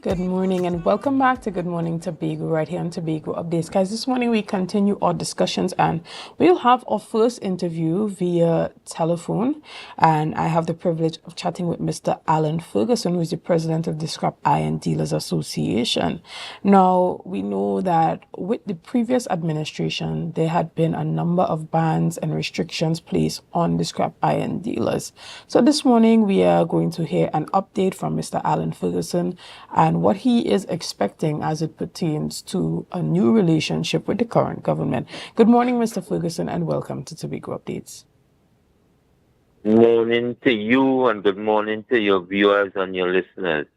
Good morning and welcome back to Good Morning Tobago right here on Tobago Updates. Guys, this morning we continue our discussions and we'll have our first interview via telephone. And I have the privilege of chatting with Mr. Allan Ferguson, who is the president of the Scrap Iron Dealers Association. Now, we know that with the previous administration, there had been a number of bans and restrictions placed on the scrap iron dealers. So this morning we are going to hear an update from Mr. Allan Ferguson and what he is expecting as it pertains to a new relationship with the current government. Good morning, Mr. Ferguson, and welcome to Tobago Updates. Good morning to you and good morning to your viewers and your listeners.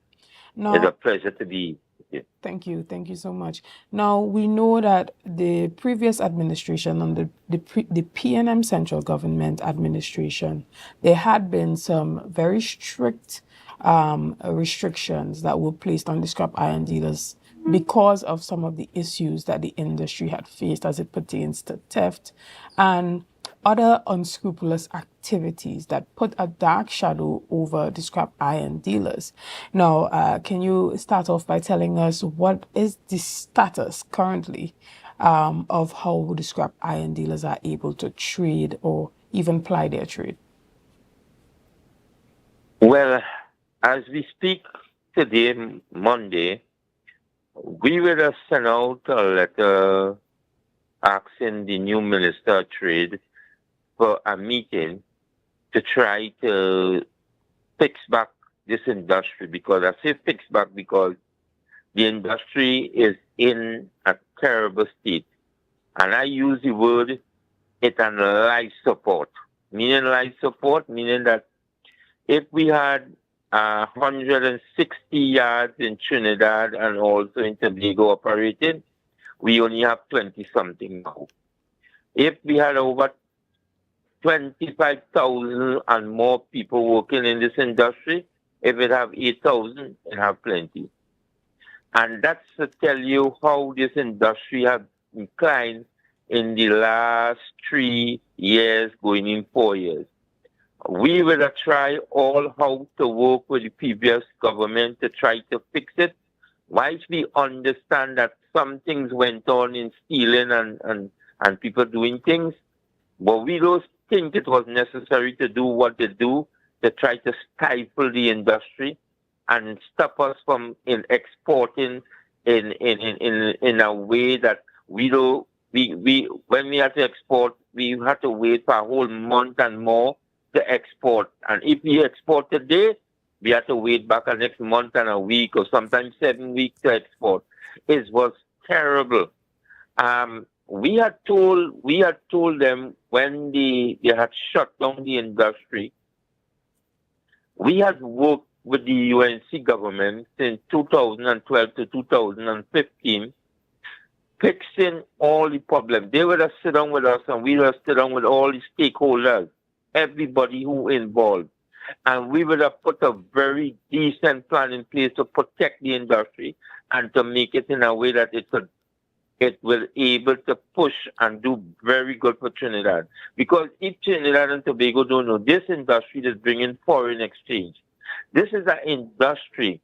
It's a pleasure to be here. Thank you. Thank you so much. Now, we know that the previous administration, under the PNM central government administration, there had been some very strict restrictions that were placed on the scrap iron dealers because of some of the issues that the industry had faced as it pertains to theft and other unscrupulous activities that put a dark shadow over the scrap iron dealers. Now, can you start off by telling us what is the status currently of how the scrap iron dealers are able to trade or even ply their trade? Well, as we speak today, Monday, we will have sent out a letter asking the new Minister of Trade for a meeting to try to fix back this industry, because I say fix back because the industry is in a terrible state. And I use the word it's on life support. Meaning life support, meaning that if we had 160 yards in Trinidad and also in Tobago operating, we only have 20-something now. If we had over 25,000 and more people working in this industry, if it have 8,000, it have plenty. And that's to tell you how this industry has declined in the last 3 years, going in 4 years. We will try all how to work with the previous government to try to fix it. Whilst we understand that some things went on in stealing and people doing things, but we don't think it was necessary to do what they do to try to stifle the industry and stop us from exporting in a way that we when we had to export, we had to wait for a whole month and more to export. And if we export today, we have to wait back a next month and a week or sometimes 7 weeks to export. It was terrible. We had told them when they had shut down the industry. We had worked with the UNC government since 2012 to 2015, fixing all the problems. They would have sit down with us and we would have sit down with all the stakeholders, everybody who involved. And we would have put a very decent plan in place to protect the industry and to make it in a way that it will able to push and do very good for Trinidad. Because if Trinidad and Tobago don't know, this industry is bringing foreign exchange. This is an industry.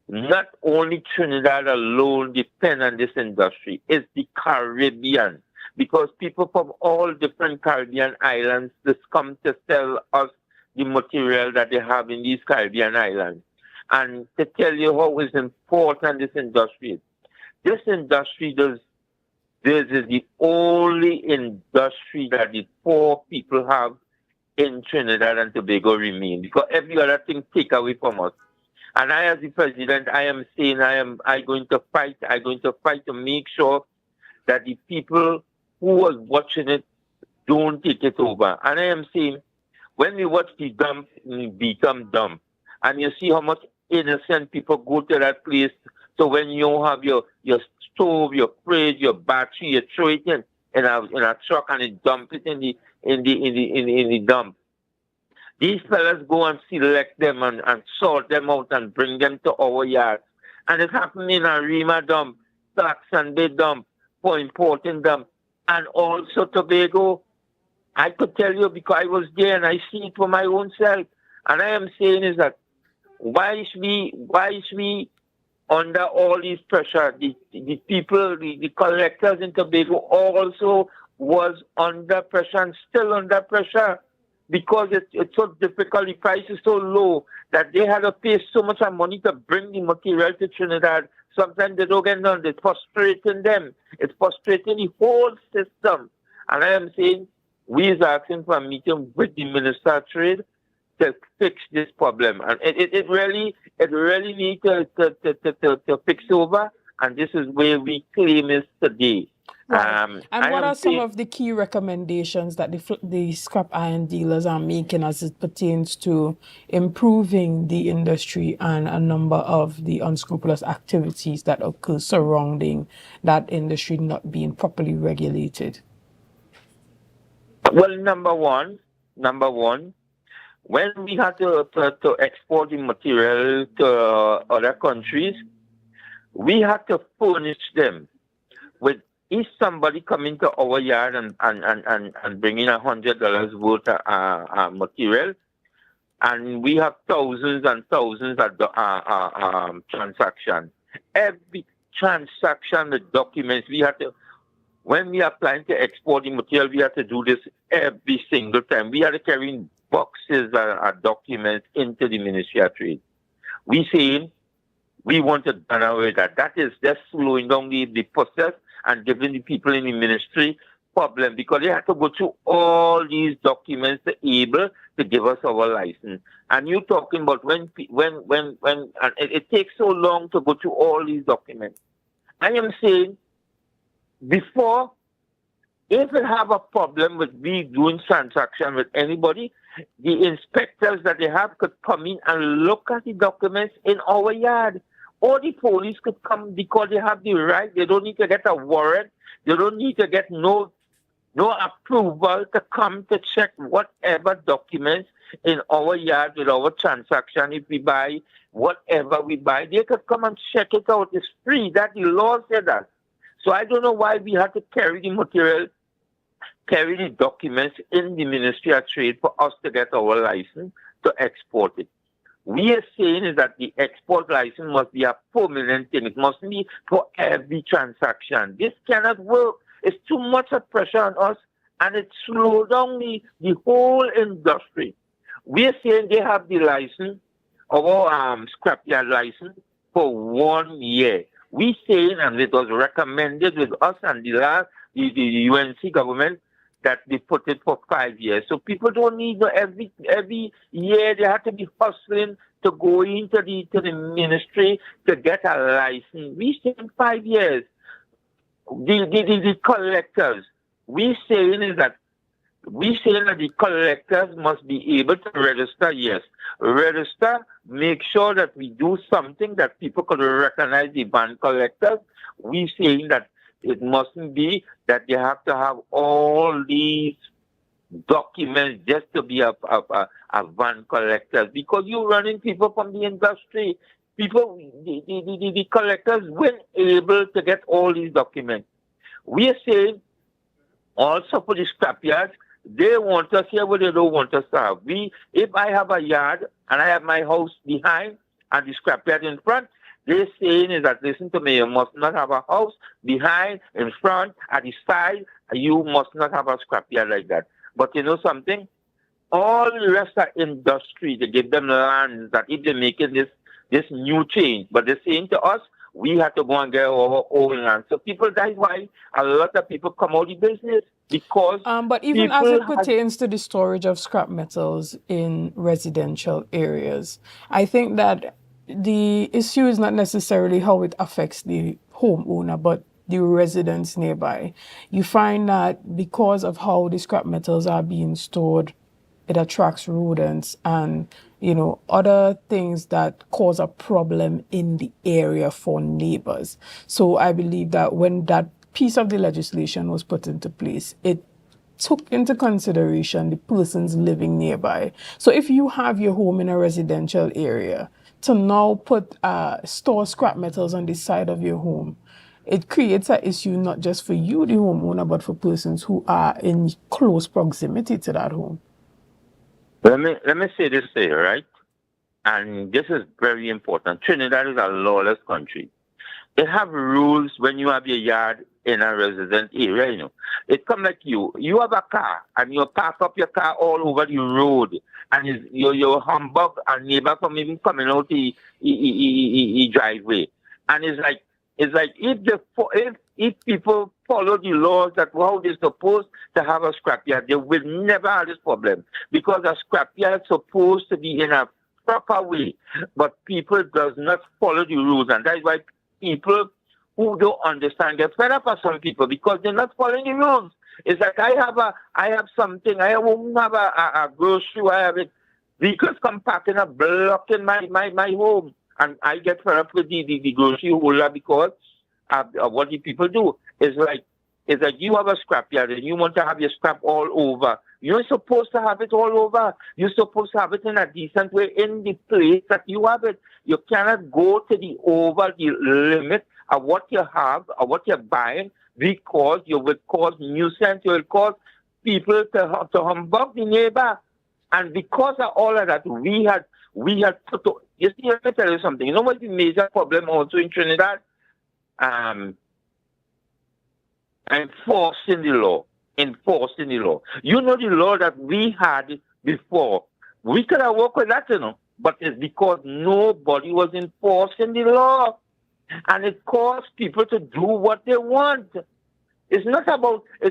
Not only Trinidad alone depend on this industry, it's the Caribbean. Because people from all different Caribbean islands just come to sell us the material that they have in these Caribbean islands. And to tell you how is important this industry is. This industry this is the only industry that the poor people have in Trinidad and Tobago remain, because every other thing take away from us. And I, as the president, I am saying I'm going to fight to make sure that the people who are watching it don't take it over. And I am saying, when we watch the dump, we become dumb. And you see how much innocent people go to that place. So when you have your stove, your fridge, your battery, you throw it in a truck and you dump it in the dump. These fellas go and select them and sort them out and bring them to our yard. And it happened in a Rima dump, Tax and Bay dump, for importing them. And also Tobago. I could tell you because I was there and I see it for my own self. And I am saying is that why is we under all this pressure, the people, the collectors in Tobago also was under pressure and still under pressure because it's so difficult. The price is so low that they had to pay so much money to bring the material to Trinidad. Sometimes they don't get none. It's frustrating them. It's frustrating the whole system. And I am saying, we is asking for a meeting with the Minister of Trade to fix this problem. And it really needs to fix over. And this is where we claim is today. Right. And what are some of the key recommendations that the scrap iron dealers are making as it pertains to improving the industry and a number of the unscrupulous activities that occur surrounding that industry not being properly regulated? Well, number one, when we had to export the material to other countries, we had to furnish them with, if somebody come into our yard and bring in $100 worth of material, and we have thousands and thousands of transactions. Every transaction, the documents, we have to, when we are planning to export the material, we have to do this every single time. We have to carry in boxes of documents into the Ministry of Trade. We saying we want to done away with that. That is just slowing down the process and giving the people in the ministry problem because they have to go through all these documents to be able to give us our license. And you're talking about when and it takes so long to go through all these documents. I am saying before, if we have a problem with we doing transaction with anybody, the inspectors that they have could come in and look at the documents in our yard. Or the police could come because they have the right. They don't need to get a warrant. They don't need to get no approval to come to check whatever documents in our yard with our transaction. If we buy whatever we buy, they could come and check it out. It's free. That the law said that. So I don't know why we have to carry the material, carry the documents in the Ministry of Trade for us to get our license to export it. We are saying is that the export license must be a permanent thing. It must be for every transaction. This cannot work. It's too much of pressure on us, and it slows down the whole industry. We are saying they have the license, our scrapyard license, for 1 year. We saying, and it was recommended with us and the UNC government, that they put it for 5 years. So people don't need every year they have to be hustling to go into the ministry to get a license. We say in 5 years. The collectors, we saying that the collectors must be able to register, yes. Register, make sure that we do something that people could recognize the van collectors. We saying that it mustn't be that you have to have all these documents just to be a van collector because you're running people from the industry. People, the collectors weren't able to get all these documents. We are saying also for the scrapyards, they want us here, but they don't want us to have. If I have a yard and I have my house behind and the scrapyard in front, they're saying is that, listen to me, you must not have a house behind, in front, at the side. You must not have a scrapyard like that. But you know something? All the rest of industry, they give them lands that if they're making this new change, but they're saying to us, we have to go and get our own land. So people, that's why a lot of people come out of business because. But even as it pertains to the storage of scrap metals in residential areas, I think that the issue is not necessarily how it affects the homeowner, but the residents nearby. You find that because of how the scrap metals are being stored, it attracts rodents and, other things that cause a problem in the area for neighbors. So I believe that when that piece of the legislation was put into place, it took into consideration the persons living nearby. So if you have your home in a residential area, to now put store scrap metals on the side of your home, it creates an issue not just for you, the homeowner, but for persons who are in close proximity to that home. Let me say this here, right? and this is very important. Trinidad is a lawless country. They have rules when you have your yard in a resident area, you know. It come like you have a car and you park up your car all over the road and you humbug a neighbor from even coming out the driveway. And it's like if people follow the laws that how they're supposed to have a scrapyard, they will never have this problem because a scrapyard is supposed to be in a proper way, but people does not follow the rules, and that is why people who don't understand get fed up with some people because they're not following the rules. It's like I have something, I won't have a grocery, I have it. Vehicles come parking a block in my home, and I get fed up with the grocery holder because of what the people do. It's like you have a scrapyard and you want to have your scrap all over. You're supposed to have it all over. You're supposed to have it in a decent way in the place that you have it. You cannot go to over the limit of what you have or what you're buying because you will cause nuisance. You will cause people to humbug the neighbor. And because of all of that, we had put. You see, let me tell you something. You know what the major problem also in Trinidad? Enforcing the law. Enforcing the law. You know the law that we had before. We could have worked with that, you know, but it's because nobody was enforcing the law. And it caused people to do what they want. It's not about they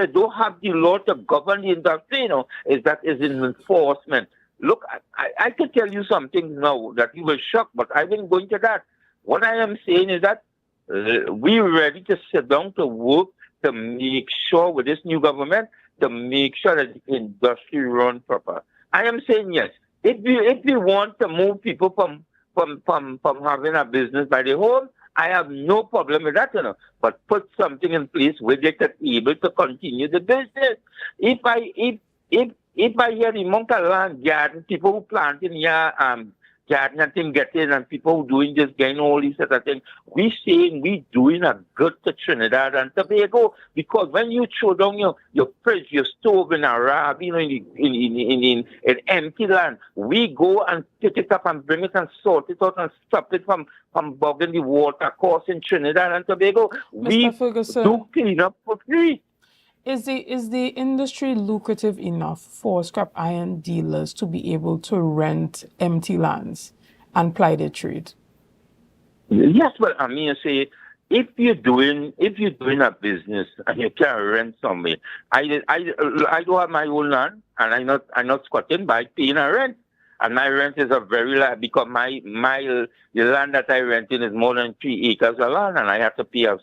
don't have the law to govern the industry, you know, it's in enforcement. Look, I can tell you something now that you will shock, but I won't go into that. What I am saying is that we're ready to sit down to work to make sure with this new government to make sure that the industry run proper. I am saying yes. If we want to move people from having a business by their home, I have no problem with that, you know. But put something in place where they can able to continue the business. If I hear the amount of land garden, people who plant in here, garden and thing getting, and people who doing this, getting all these sort of things, we saying we doing a good to Trinidad and Tobago because when you throw down your fridge, your stove in a rab, you know, in empty land, we go and pick it up and bring it and sort it out and stop it from bogging the water course in Trinidad and Tobago. Mr. Ferguson, do clean up for free. Is the industry lucrative enough for scrap iron dealers to be able to rent empty lands and ply their trade? Yes, well, I mean, say if you're doing a business and you can rent somewhere, I don't have my own land and I'm not squatting by paying a rent, and my rent is a very large because the land that I rent in is more than 3 acres of land, and I have to pay a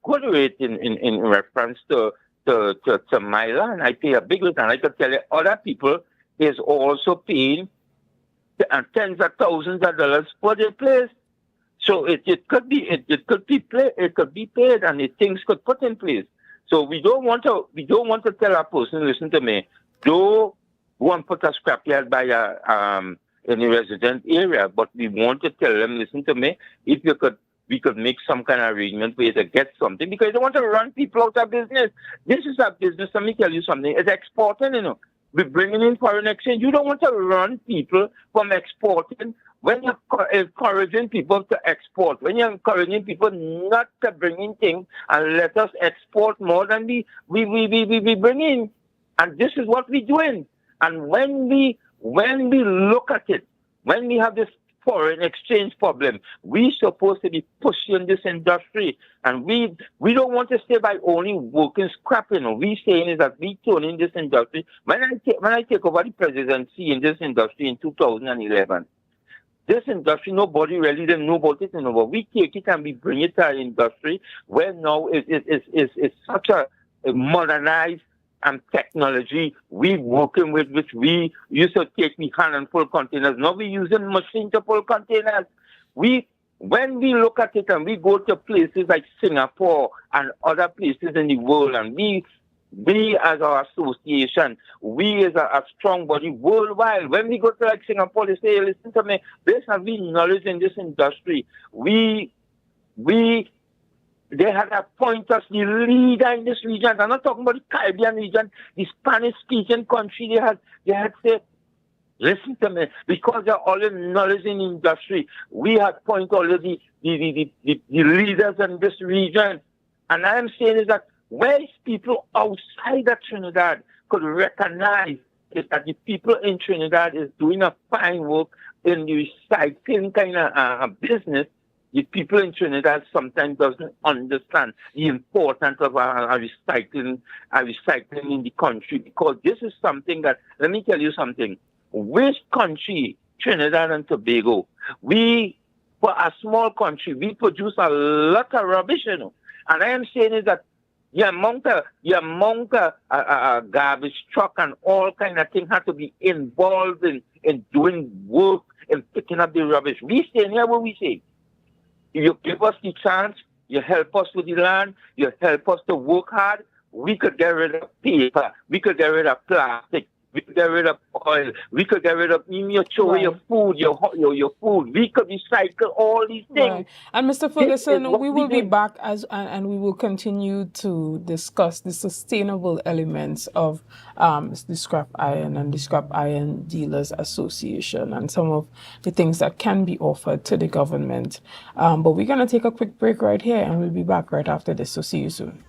good rate in reference to my land. I pay a big rate, and I can tell you other people is also paying tens of thousands of dollars for their place. So it could be paid, and the things could put in place. So we don't want to tell a person, listen to me, don't go and put a scrapyard by in a resident area, but we want to tell them, listen to me, if you could. We could make some kind of arrangement for you to get something because they don't want to run people out of business. This is a business. Let me tell you something. It's exporting, you know. We're bringing in foreign exchange. You don't want to run people from exporting when you're encouraging people to export. When you're encouraging people not to bring in things and let us export more than we bring in. And this is what we're doing. And when we look at it, when we have this foreign exchange problem, we're supposed to be pushing this industry, and we don't want to stay by only working scrapping. We saying is that we turn in this industry. When I take over the presidency in this industry in 2011, this industry nobody really didn't know about it anymore. We take it and we bring it to our industry where now it's such a modernized technology we working with, which we used to take the hand and full containers. Now we're using machine to pull containers. When we look at it and we go to places like Singapore and other places in the world, and we as our association, we as a strong body worldwide, when we go to like Singapore, they say, listen to me, based on we knowledge in this industry, they had appointed us the leader in this region. I'm not talking about the Caribbean region, the Spanish-speaking country. They had said, Listen to me, because of all the knowledge in industry, we have point all of the leaders in this region. And I am saying is that where people outside of Trinidad could recognize is that the people in Trinidad is doing a fine work in the recycling kind of business. The people in Trinidad sometimes doesn't understand the importance of recycling in the country, because this is something that, let me tell you something. Which country, Trinidad and Tobago, we, for a small country, we produce a lot of rubbish, you know. And I am saying is that the amount of garbage truck and all kind of things have to be involved in doing work and picking up the rubbish. We say here what we say. You give us the chance, you help us with the land, you help us to work hard, we could get rid of paper, we could get rid of plastic, we could get rid of oil, we could get rid of even your food, your food. We could recycle all these things. Right. And Mr. Ferguson, we will be back and we will continue to discuss the sustainable elements of the Scrap Iron and the Scrap Iron Dealers Association and some of the things that can be offered to the government. But we're going to take a quick break right here and we'll be back right after this. So see you soon.